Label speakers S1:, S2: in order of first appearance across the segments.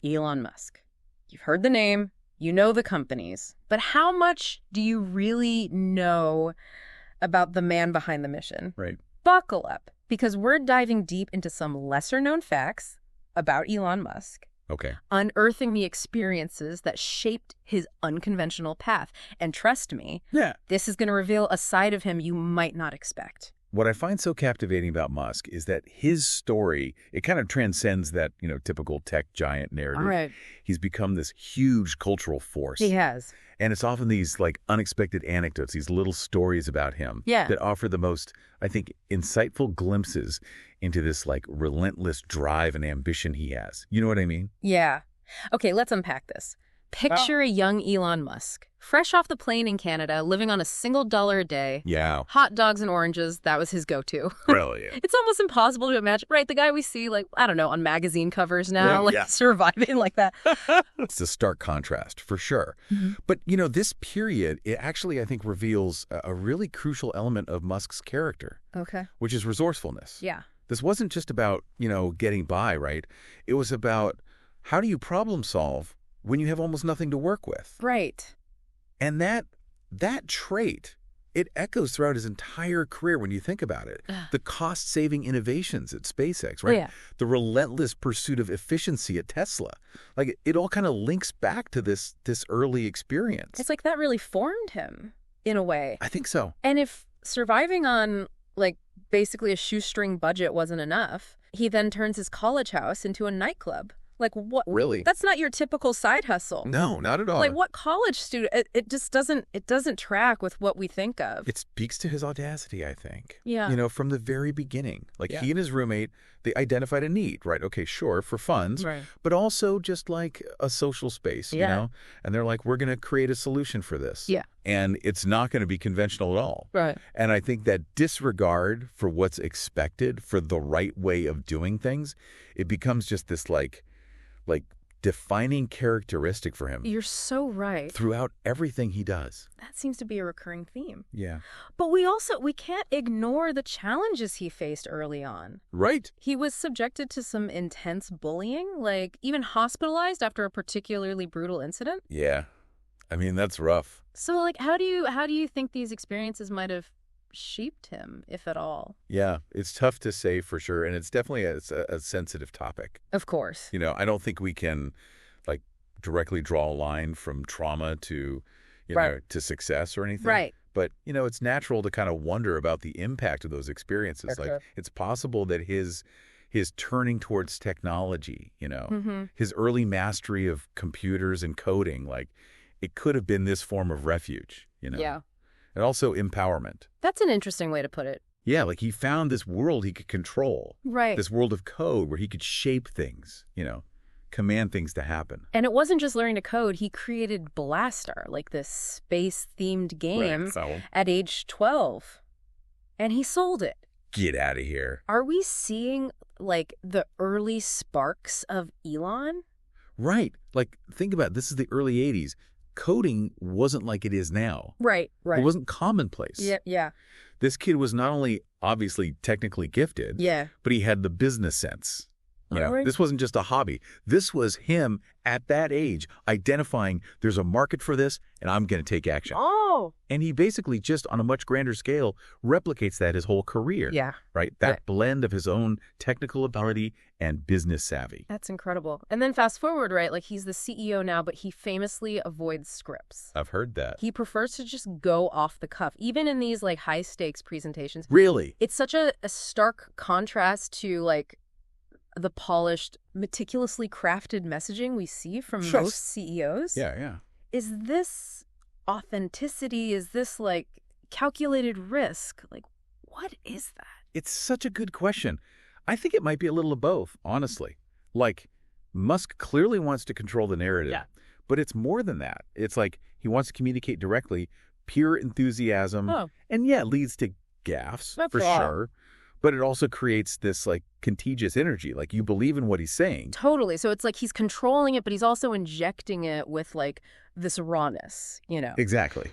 S1: Elon Musk. You've heard the name, you know the companies, but how much do you really know about the man behind the mission?
S2: Right.
S1: Buckle up, because we're diving deep into some lesser-known facts about Elon Musk,
S2: Okay.
S1: unearthing the experiences that shaped his unconventional path. And trust me,
S2: Yeah.
S1: this is going to reveal a side of him you might not expect.
S2: What I find so captivating about Musk is that his story, it kind of transcends that, typical tech giant narrative.
S1: All right.
S2: He's become this huge cultural force.
S1: He has.
S2: And it's often these unexpected anecdotes, these little stories about him that offer the most, I think, insightful glimpses into this relentless drive and ambition he has. You know what I mean?
S1: Yeah. Okay, let's unpack this. Picture a young Elon Musk, fresh off the plane in Canada, living on $1 a day.
S2: Yeah.
S1: Hot dogs and oranges, that was his go-to.
S2: Really? Yeah.
S1: It's almost impossible to imagine, right? The guy we see, I don't know, on magazine covers now, surviving like that.
S2: It's a stark contrast, for sure. Mm-hmm. But, this period, it actually, I think, reveals a really crucial element of Musk's character.
S1: Okay.
S2: Which is resourcefulness.
S1: Yeah.
S2: This wasn't just about, getting by, right? It was about how do you problem solve when you have almost nothing to work with.
S1: Right.
S2: And that trait, it echoes throughout his entire career when you think about it. The cost-saving innovations at SpaceX, right?
S1: Oh, yeah.
S2: The relentless pursuit of efficiency at Tesla. It all kind of links back to this early experience.
S1: It's like that really formed him, in a way.
S2: I think so.
S1: And if surviving on, basically a shoestring budget wasn't enough, he then turns his college house into a nightclub. What?
S2: Really?
S1: That's not your typical side hustle.
S2: No, not at all.
S1: What college student? It just doesn't track with what we think of.
S2: It speaks to his audacity, I think.
S1: Yeah.
S2: From the very beginning. He and his roommate, they identified a need, right? Okay, sure, for funds,
S1: right,
S2: but also just a social space, you know? And they're we're going to create a solution for this.
S1: Yeah.
S2: And it's not going to be conventional at all.
S1: Right.
S2: And I think that disregard for what's expected, for the right way of doing things, it becomes just this defining characteristic for him.
S1: You're so right.
S2: Throughout everything he does.
S1: That seems to be a recurring theme.
S2: Yeah.
S1: But we can't ignore the challenges he faced early on.
S2: Right.
S1: He was subjected to some intense bullying, even hospitalized after a particularly brutal incident.
S2: Yeah. I mean, that's rough.
S1: So how do you think these experiences might have shaped him, if at all?
S2: Yeah, it's tough to say for sure, and it's definitely a sensitive topic.
S1: Of course.
S2: I don't think we can directly draw a line from trauma to to success or anything.
S1: Right.
S2: But it's natural to kind of wonder about the impact of those experiences.
S1: Okay.
S2: It's possible that his turning towards technology, his early mastery of computers and coding, it could have been this form of refuge,
S1: Yeah.
S2: And also empowerment.
S1: That's an interesting way to put it.
S2: Yeah, he found this world he could control.
S1: Right.
S2: This world of code where he could shape things, command things to happen.
S1: And it wasn't just learning to code. He created Blaster, this space-themed game at age 12. And he sold it.
S2: Get out of here.
S1: Are we seeing, the early sparks of Elon?
S2: Right. Think about it. This is the early 80s. Coding wasn't like it is now.
S1: Right.
S2: It wasn't commonplace.
S1: Yeah.
S2: This kid was not only obviously technically gifted, but he had the business sense.
S1: Right.
S2: This wasn't just a hobby. This was him at that age identifying there's a market for this and I'm going to take action.
S1: Oh.
S2: And he basically just on a much grander scale replicates that his whole career.
S1: Yeah.
S2: Right? That blend of his own technical ability and business savvy.
S1: That's incredible. And then fast forward, right? He's the CEO now, but he famously avoids scripts.
S2: I've heard that.
S1: He prefers to just go off the cuff, even in these high stakes presentations.
S2: Really?
S1: It's such a stark contrast to the polished, meticulously crafted messaging we see from most CEOs.
S2: Yeah.
S1: Is this authenticity? Is this calculated risk? What is that?
S2: It's such a good question. I think it might be a little of both, honestly. Musk clearly wants to control the narrative, but it's more than that. It's he wants to communicate directly, pure enthusiasm, and it leads to gaffes, for sure. But it also creates this contagious energy. You believe in what he's saying.
S1: Totally. So it's he's controlling it, but he's also injecting it with this rawness,
S2: Exactly.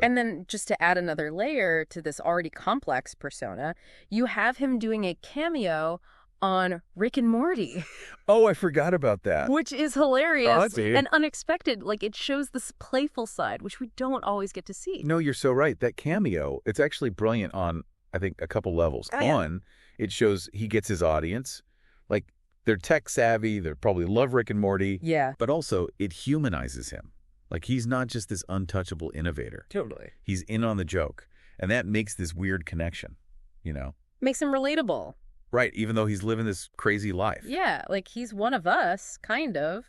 S1: And then just to add another layer to this already complex persona, you have him doing a cameo on Rick and Morty,
S2: Oh, I forgot about that.
S1: which is hilarious
S2: Dude.
S1: and unexpected. Like, it shows this playful side, which we don't always get to see.
S2: No, you're so right. That cameo, it's actually brilliant on, I think, a couple levels.
S1: Oh, yeah.
S2: One, it shows he gets his audience. Like, they're tech savvy. They probably love Rick and Morty.
S1: Yeah.
S2: But also, it humanizes him. Like, he's not just this untouchable innovator.
S1: Totally.
S2: He's in on the joke. And that makes this weird connection, you know?
S1: Makes him relatable.
S2: Right, even though he's living this crazy life.
S1: Yeah, like he's one of us, kind of.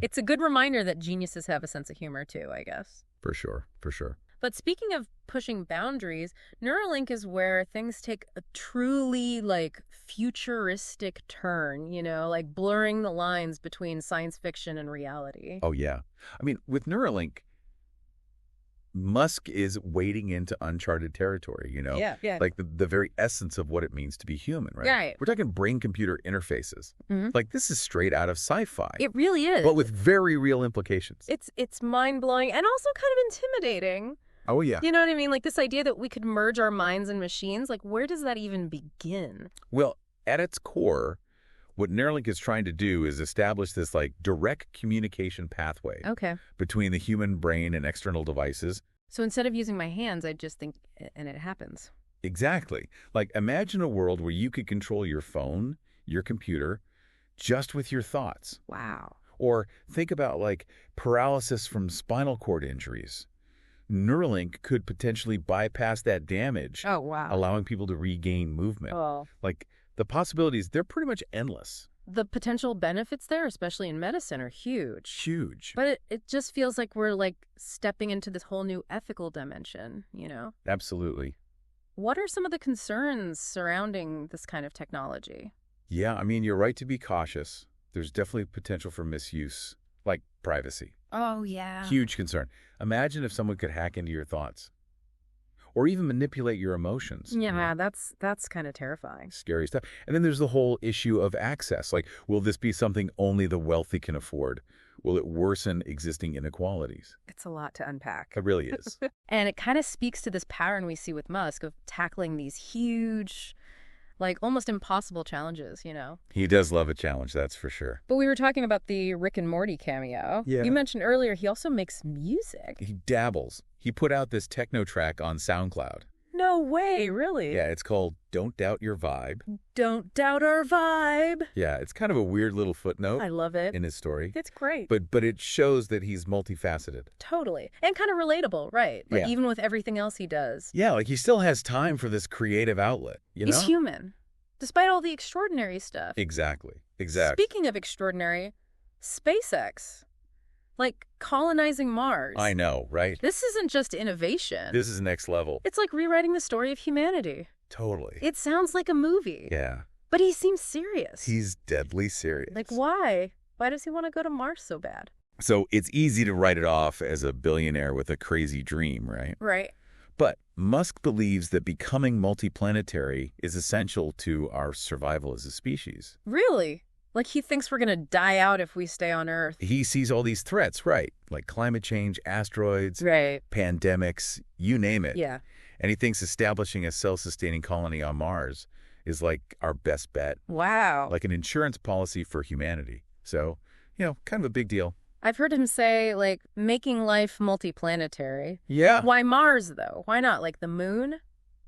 S1: It's a good reminder that geniuses have a sense of humor too, I guess.
S2: For sure, for sure.
S1: But speaking of pushing boundaries, Neuralink is where things take a truly, like, futuristic turn, you know, like blurring the lines between science fiction and reality.
S2: Oh, yeah. I mean, with Neuralink, Musk is wading into uncharted territory, you know?
S1: Yeah.
S2: Like the very essence of what it means to be human, right?
S1: Right.
S2: We're talking brain-computer interfaces.
S1: Mhm.
S2: Like, this is straight out of sci-fi.
S1: It really is.
S2: But with very real implications.
S1: It's mind-blowing and also kind of intimidating.
S2: Oh, yeah.
S1: You know what I mean? Like this idea that we could merge our minds and machines, like where does that even begin?
S2: Well, at its core, what Neuralink is trying to do is establish this, like, direct communication pathway
S1: Okay.
S2: between the human brain and external devices.
S1: So instead of using my hands, I just think, and it happens.
S2: Exactly. Like, imagine a world where you could control your phone, your computer, just with your thoughts.
S1: Wow.
S2: Or think about, like, paralysis from spinal cord injuries. Neuralink could potentially bypass that damage,
S1: Oh, wow.
S2: allowing people to regain movement.
S1: Oh.
S2: Like, the possibilities, they're pretty much endless.
S1: The potential benefits there, especially in medicine, are huge.
S2: Huge.
S1: But it just feels like we're like stepping into this whole new ethical dimension, you know?
S2: Absolutely.
S1: What are some of the concerns surrounding this kind of technology?
S2: Yeah, I mean, you're right to be cautious. There's definitely potential for misuse, like privacy.
S1: Oh, yeah.
S2: Huge concern. Imagine if someone could hack into your thoughts or even manipulate your emotions. you know?
S1: Yeah, that's kind of terrifying.
S2: Scary stuff. And then there's the whole issue of access. Like, will this be something only the wealthy can afford? Will it worsen existing inequalities?
S1: It's a lot to unpack.
S2: It really is.
S1: And it kind of speaks to this pattern we see with Musk of tackling these huge, like almost impossible challenges, you know?
S2: He does love a challenge, that's for sure.
S1: But we were talking about the Rick and Morty cameo.
S2: Yeah.
S1: You mentioned earlier he also makes music.
S2: He dabbles. He put out this techno track on SoundCloud.
S1: No way, really?
S2: Yeah, it's called Don't Doubt Your Vibe.
S1: Don't doubt our vibe.
S2: Yeah, it's kind of a weird little footnote
S1: I love it.
S2: in his story.
S1: It's great.
S2: But it shows that he's multifaceted.
S1: Totally. And kind of relatable, right? Like
S2: Yeah.
S1: even with everything else he does.
S2: Yeah, like he still has time for this creative outlet, you know?
S1: He's human, despite all the extraordinary stuff.
S2: Exactly. Exactly.
S1: Speaking of extraordinary, SpaceX. Like colonizing Mars.
S2: I know, right?
S1: This isn't just innovation.
S2: This is next level.
S1: It's like rewriting the story of humanity.
S2: Totally.
S1: It sounds like a movie.
S2: Yeah.
S1: But he seems serious.
S2: He's deadly serious.
S1: Like, why? Why does he want to go to Mars so bad?
S2: So it's easy to write it off as a billionaire with a crazy dream, right?
S1: Right.
S2: But Musk believes that becoming multiplanetary is essential to our survival as a species.
S1: Really? Like he thinks we're going to die out if we stay on Earth.
S2: He sees all these threats, right? Like climate change, asteroids,
S1: Right.
S2: pandemics, you name it.
S1: Yeah.
S2: And he thinks establishing a self-sustaining colony on Mars is like our best bet,
S1: Wow.
S2: like an insurance policy for humanity. So, you know, kind of a big deal.
S1: I've heard him say, like, making life multiplanetary.
S2: Yeah.
S1: Why Mars, though? Why not, like, the moon?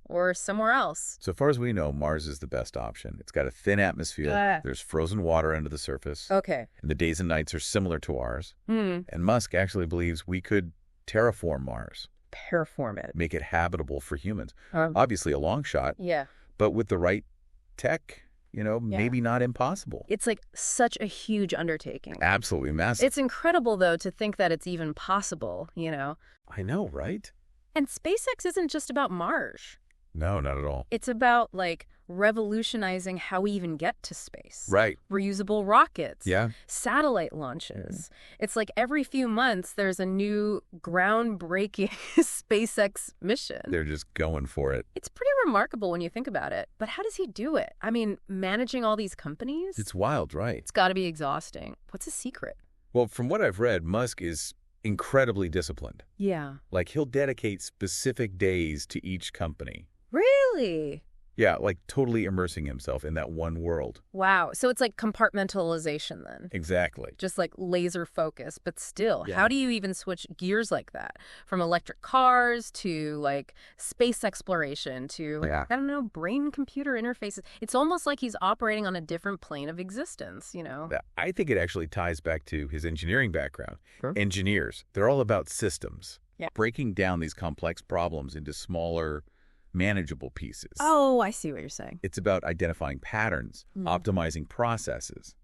S1: Or somewhere else?
S2: So far as we know, Mars is the best option. It's got a thin atmosphere.
S1: Ah.
S2: There's frozen water under the surface.
S1: Okay.
S2: And the days and nights are similar to ours.
S1: Hmm.
S2: And Musk actually believes we could terraform Mars,
S1: Terraform it.
S2: make it habitable for humans. Obviously a long shot,
S1: Yeah.
S2: but with the right tech, you know,
S1: Yeah.
S2: maybe not impossible.
S1: It's like such a huge undertaking.
S2: Absolutely massive.
S1: It's incredible, though, to think that it's even possible, you know?
S2: I know, right?
S1: And SpaceX isn't just about Mars.
S2: No, not at all.
S1: It's about, like, revolutionizing how we even get to space.
S2: Right.
S1: Reusable rockets.
S2: Yeah.
S1: Satellite launches. It's like every few months there's a new groundbreaking SpaceX mission.
S2: They're just going for it.
S1: It's pretty remarkable when you think about it. But how does he do it? I mean, managing all these companies?
S2: It's wild, right?
S1: It's got to be exhausting. What's his secret?
S2: Well, from what I've read, Musk is incredibly disciplined.
S1: Yeah.
S2: Like, he'll dedicate specific days to each company.
S1: Really?
S2: Yeah, like totally immersing himself in that one world.
S1: Wow. So it's like compartmentalization then.
S2: Exactly.
S1: Just like laser focus, but still,
S2: Yeah.
S1: how do you even switch gears like that? From electric cars to like space exploration to,
S2: Yeah.
S1: I don't know, brain-computer interfaces. It's almost like he's operating on a different plane of existence, you know?
S2: I think it actually ties back to his engineering background.
S1: Sure.
S2: Engineers, they're all about systems.
S1: Yeah.
S2: Breaking down these complex problems into smaller, manageable pieces.
S1: Oh, I see what you're saying.
S2: It's about identifying patterns, optimizing processes,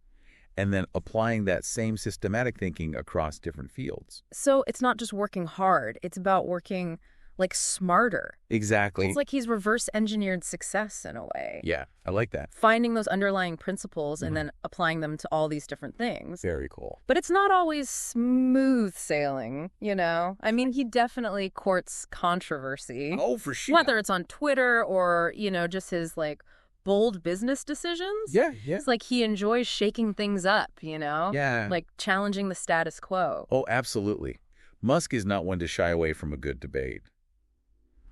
S2: and then applying that same systematic thinking across different fields.
S1: So it's not just working hard, it's about working like smarter.
S2: Exactly.
S1: It's like he's reverse engineered success in a way.
S2: Yeah, I like that.
S1: Finding those underlying principles and then applying them to all these different things.
S2: Very cool.
S1: But it's not always smooth sailing, you know? I mean, he definitely courts controversy.
S2: Oh, for sure.
S1: Whether it's on Twitter or, you know, just his like bold business decisions.
S2: Yeah.
S1: It's like he enjoys shaking things up, you know?
S2: Yeah.
S1: Like challenging the status quo.
S2: Oh, absolutely. Musk is not one to shy away from a good debate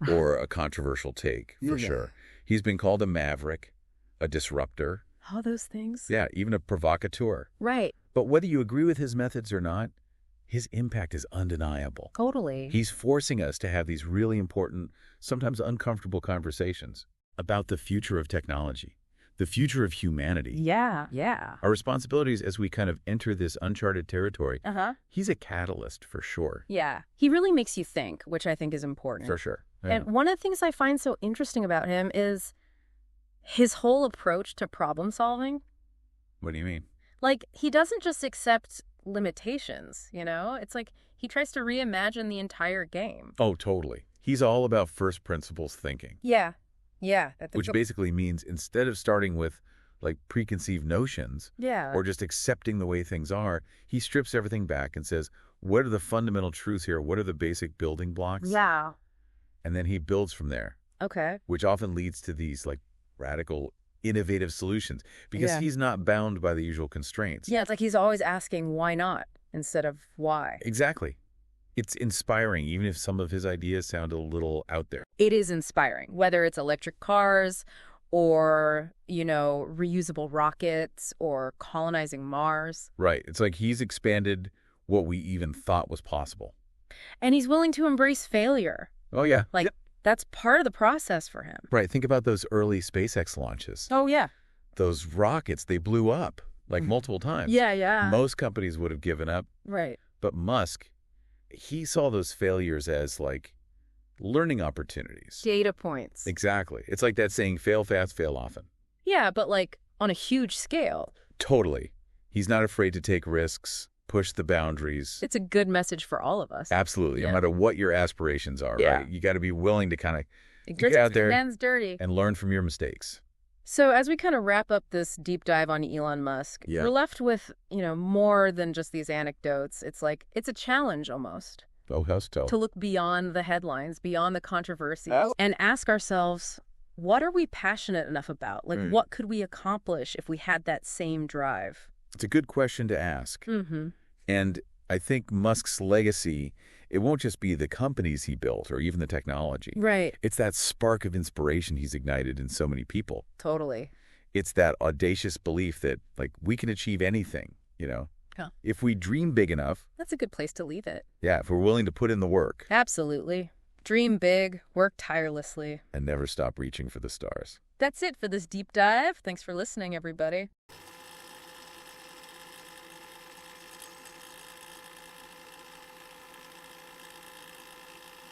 S2: or a controversial take, for sure. He's been called a maverick, a disruptor.
S1: All those things.
S2: Yeah, even a provocateur.
S1: Right.
S2: But whether you agree with his methods or not, his impact is undeniable.
S1: Totally.
S2: He's forcing us to have these really important, sometimes uncomfortable conversations about the future of technology, the future of humanity.
S1: Yeah.
S2: Our responsibilities as we kind of enter this uncharted territory.
S1: Uh-huh.
S2: He's a catalyst for sure.
S1: Yeah. He really makes you think, which I think is important.
S2: For sure. Yeah.
S1: And one of the things I find so interesting about him is his whole approach to problem solving.
S2: What do you mean?
S1: Like, he doesn't just accept limitations, you know? It's like he tries to reimagine the entire game.
S2: Oh, totally. He's all about first principles thinking.
S1: Yeah.
S2: Which basically means instead of starting with like preconceived notions or just accepting the way things are, he strips everything back and says, what are the fundamental truths here? What are the basic building blocks?
S1: Yeah.
S2: And then he builds from there.
S1: Okay.
S2: Which often leads to these like radical, innovative solutions because he's not bound by the usual constraints.
S1: Yeah, it's like he's always asking why not instead of why.
S2: Exactly. It's inspiring, even if some of his ideas sound a little out there.
S1: It is inspiring, whether it's electric cars or, you know, reusable rockets or colonizing Mars.
S2: Right. It's like he's expanded what we even thought was possible.
S1: And he's willing to embrace failure.
S2: Oh, yeah.
S1: Like, that's part of the process for him.
S2: Right. Think about those early SpaceX launches.
S1: Oh, yeah.
S2: Those rockets, they blew up like multiple times.
S1: Yeah.
S2: Most companies would have given up.
S1: Right.
S2: But Musk, he saw those failures as like learning opportunities.
S1: Data points.
S2: Exactly. It's like that saying, fail fast, fail often.
S1: Yeah, but like on a huge scale.
S2: Totally. He's not afraid to take risks, push the boundaries.
S1: It's a good message for all of us.
S2: Absolutely. No matter what your aspirations are, right? You got to be willing to kind of get out there and learn from your mistakes.
S1: So as we kind of wrap up this deep dive on Elon Musk, we're left with, you know, more than just these anecdotes. It's like, it's a challenge almost.
S2: Oh, how so?
S1: To look beyond the headlines, beyond the controversies, and ask ourselves, what are we passionate enough about? Like, what could we accomplish if we had that same drive?
S2: It's a good question to ask. And I think Musk's legacy, it won't just be the companies he built or even the technology.
S1: Right.
S2: It's that spark of inspiration he's ignited in so many people.
S1: Totally.
S2: It's that audacious belief that, like, we can achieve anything, you know?
S1: Huh.
S2: If we dream big enough.
S1: That's a good place to leave it.
S2: Yeah, if we're willing to put in the work.
S1: Absolutely. Dream big, work tirelessly.
S2: And never stop reaching for the stars.
S1: That's it for this deep dive. Thanks for listening, everybody.